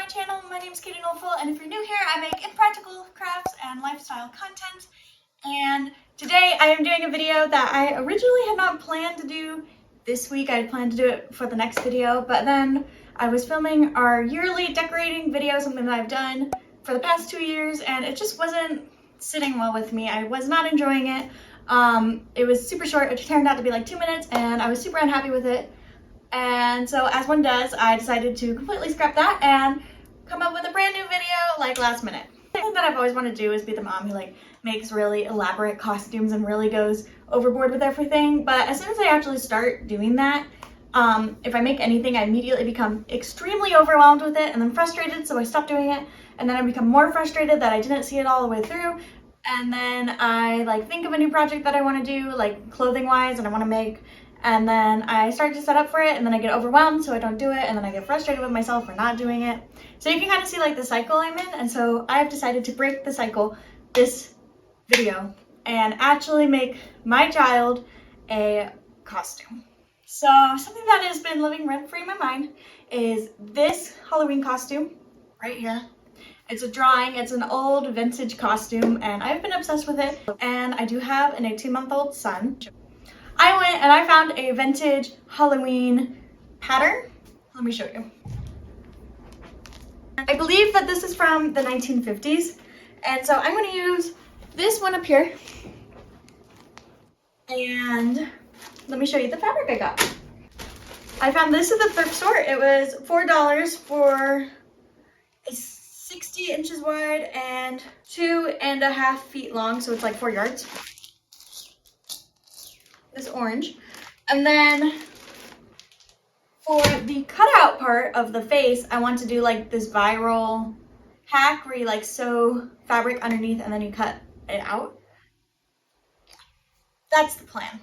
channel. My name is Katie Nolful, and if you're new here, I make impractical crafts and lifestyle content. And today I am doing a video that I originally had not planned to do this week. I had planned to do it for the next video, but then I was filming our yearly decorating video, something that I've done for the past 2 years, and it just wasn't sitting well with me. I was not enjoying it. It was super short. It turned out to be like 2 minutes, and I was super unhappy with it. And so, as one does, I decided to completely scrap that and come up with a brand new video like last minute. The thing that I've always wanted to do is be the mom who makes really elaborate costumes and really goes overboard with everything. But as soon as I actually start doing that, if I make anything, I immediately become extremely overwhelmed with it and then frustrated, so I stop doing it. And then I become more frustrated that I didn't see it all the way through. And then I think of a new project that I want to do, like clothing wise, and I want to make. And then I start to set up for it, and then I get overwhelmed, so I don't do it, and then I get frustrated with myself for not doing it. So you can kind of see the cycle I'm in, and so I've decided to break the cycle this video and actually make my child a costume. So something that has been living rent-free in my mind is this Halloween costume right here. It's a drawing, it's an old vintage costume, and I've been obsessed with it, and I do have an 18-month-old son. I went and I found a vintage Halloween pattern. Let me show you. I believe that this is from the 1950s. And so I'm going to use this one up here. And let me show you the fabric I got. I found this at the thrift store. It was $4 for a 60 inches wide and 2.5 feet long. So it's like 4 yards. This orange. And then for the cutout part of the face, I want to do this viral hack where you sew fabric underneath and then you cut it out. That's the plan.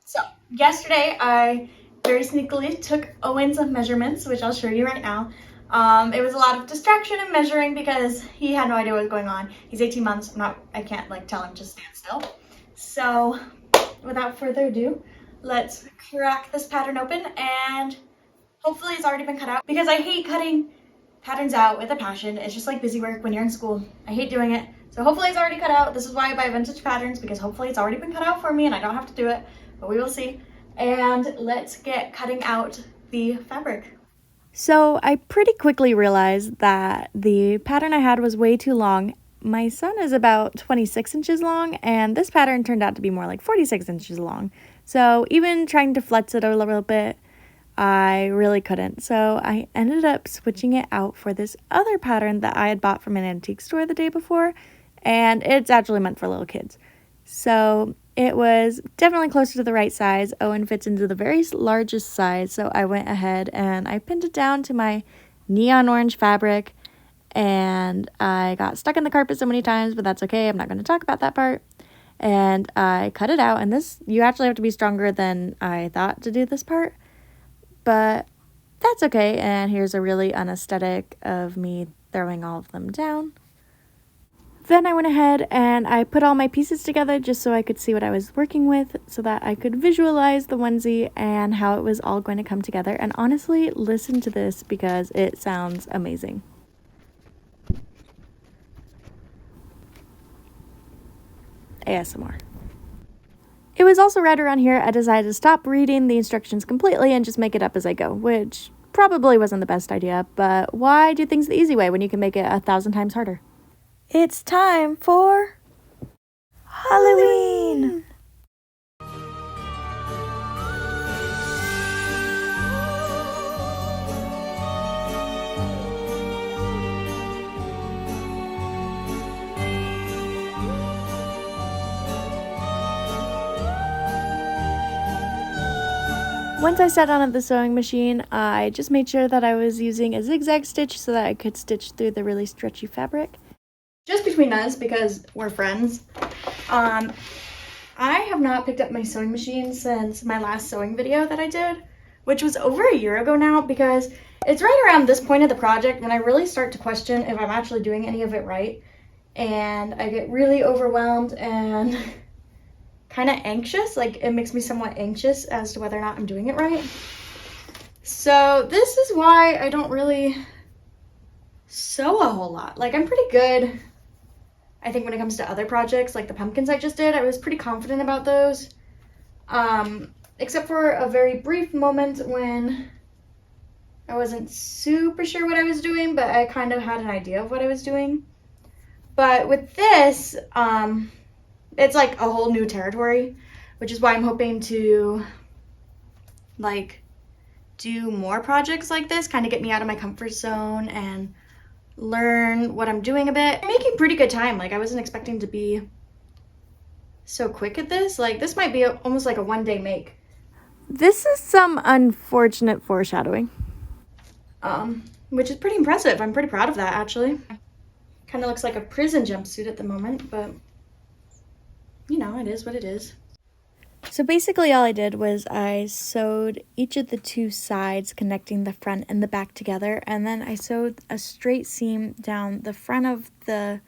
So yesterday I very sneakily took Owen's measurements, which I'll show you right now. It was a lot of distraction and measuring because he had no idea what was going on. He's 18 months. I can't tell him to stand still. So without further ado, let's crack this pattern open, and hopefully it's already been cut out because I hate cutting patterns out with a passion. It's just like busy work when you're in school. I hate doing it. So hopefully it's already cut out. This is why I buy vintage patterns, because hopefully it's already been cut out for me and I don't have to do it, but we will see. And let's get cutting out the fabric. So I pretty quickly realized that the pattern I had was way too long. My son is about 26 inches long, and this pattern turned out to be more like 46 inches long. So even trying to flex it a little bit, I really couldn't. So I ended up switching it out for this other pattern that I had bought from an antique store the day before, and it's actually meant for little kids. So it was definitely closer to the right size. Owen fits into the very largest size, so I went ahead and I pinned it down to my neon orange fabric. And I got stuck in the carpet so many times, but that's okay. I'm not going to talk about that part. And I cut it out. And this, you actually have to be stronger than I thought to do this part. But that's okay. And here's a really unaesthetic of me throwing all of them down. Then I went ahead and I put all my pieces together just so I could see what I was working with, so that I could visualize the onesie and how it was all going to come together. And honestly, listen to this because it sounds amazing. ASMR. It was also right around here I decided to stop reading the instructions completely and just make it up as I go, which probably wasn't the best idea, but why do things the easy way when you can make it 1,000 times harder? It's time for Halloween! Once I sat down at the sewing machine, I just made sure that I was using a zigzag stitch so that I could stitch through the really stretchy fabric. Just between us, because we're friends, I have not picked up my sewing machine since my last sewing video that I did, which was over a year ago now, because it's right around this point of the project when I really start to question if I'm actually doing any of it right, and I get really overwhelmed and kind of anxious. It makes me somewhat anxious as to whether or not I'm doing it right. So this is why I don't really sew a whole lot. Like, I'm pretty good, I think, when it comes to other projects, like the pumpkins I just did. I was pretty confident about those. Except for a very brief moment when I wasn't super sure what I was doing, but I kind of had an idea of what I was doing. But with this, it's like a whole new territory, which is why I'm hoping to like do more projects like this, kind of get me out of my comfort zone and learn what I'm doing a bit. I'm making pretty good time. Like, I wasn't expecting to be so quick at this. Like, this might be almost like a one-day make. This is some unfortunate foreshadowing. Which is pretty impressive. I'm pretty proud of that, actually. Kind of looks like a prison jumpsuit at the moment, but you know, it is what it is. So basically all I did was I sewed each of the two sides connecting the front and the back together, and then I sewed a straight seam down the front of the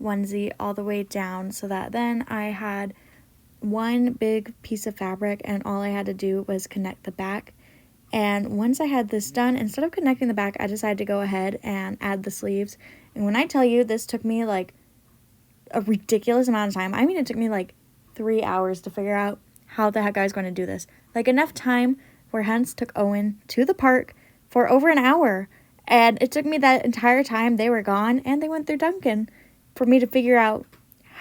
onesie all the way down, so that then I had one big piece of fabric and all I had to do was connect the back. And once I had this done, instead of connecting the back, I decided to go ahead and add the sleeves. And when I tell you this took me like a ridiculous amount of time, I mean it took me like 3 hours to figure out how the heck I was going to do this. Like, enough time where Hens took Owen to the park for over an hour. And it took me that entire time they were gone and they went through Duncan for me to figure out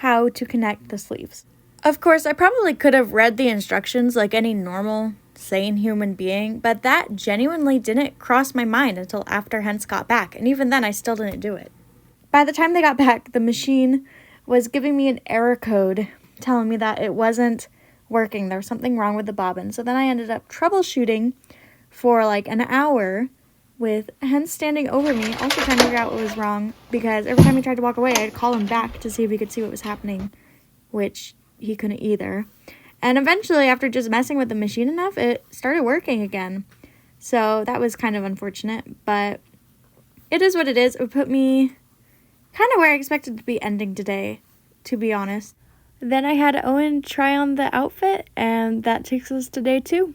how to connect the sleeves. Of course, I probably could have read the instructions like any normal, sane human being, but that genuinely didn't cross my mind until after Hens got back, and even then I still didn't do it. By the time they got back, the machine was giving me an error code telling me that it wasn't working. There was something wrong with the bobbin. So then I ended up troubleshooting for like an hour with Hens standing over me, also trying to figure out what was wrong, because every time he tried to walk away, I'd call him back to see if he could see what was happening, which he couldn't either. And eventually, after just messing with the machine enough, it started working again. So that was kind of unfortunate, but it is what it is. It put me kind of where I expected to be ending today, to be honest. Then I had Owen try on the outfit, and that takes us to day 2.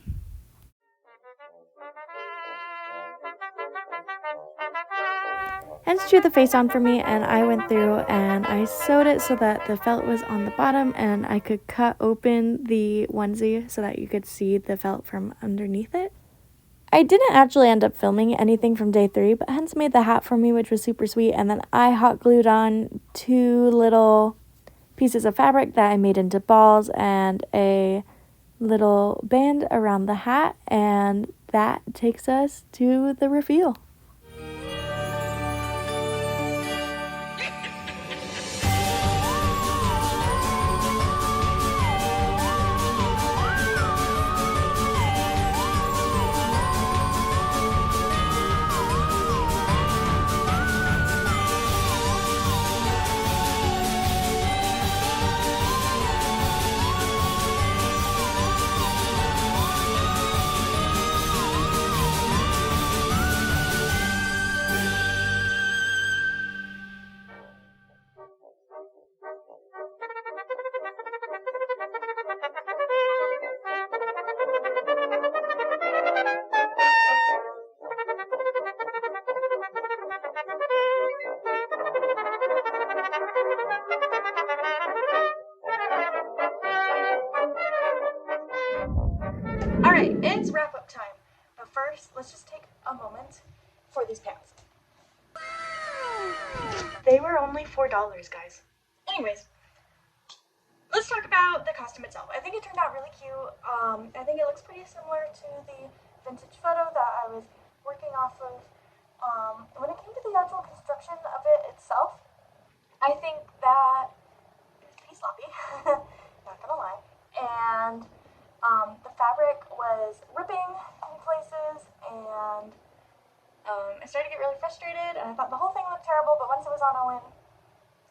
Hens drew the face on for me, and I went through and I sewed it so that the felt was on the bottom and I could cut open the onesie so that you could see the felt from underneath it. I didn't actually end up filming anything from day 3, but Hens made the hat for me, which was super sweet, and then I hot glued on 2 little pieces of fabric that I made into balls and a little band around the hat, and that takes us to the reveal. Alright, it's wrap-up time. But first, let's just take a moment for these pants. They were only $4, guys. Anyways, let's talk about the costume itself. I think it turned out really cute. I think it looks pretty similar to the vintage photo that I was working off of. When it came to the actual construction of it itself, I think that it was pretty sloppy, not gonna lie. And the fabric was ripping in places, and I started to get really frustrated, and I thought the whole thing looked terrible, but once it was on Owen,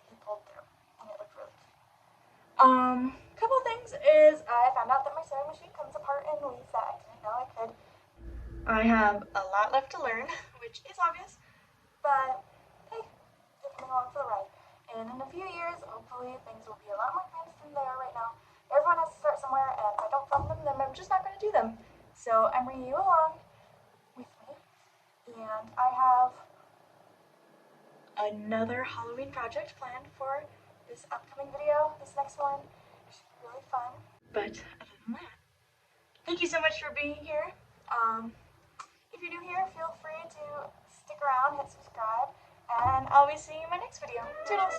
he pulled through, and it looked really cute. Couple things is I found out that my sewing machine comes apart in ways that I didn't know I could. I have a lot left to learn, which is obvious, but hey, they're coming along for the ride. And in a few years, hopefully, things will be a lot more advanced than they are right now. Everyone has to start somewhere, and if I don't film them, then I'm just not going to do them. So I'm bringing you along with me, and I have another Halloween project planned for this upcoming video. This next one should be really fun. But other than that, thank you so much for being here. If you're new here, feel free to stick around, hit subscribe, and I'll be seeing you in my next video. Toodles!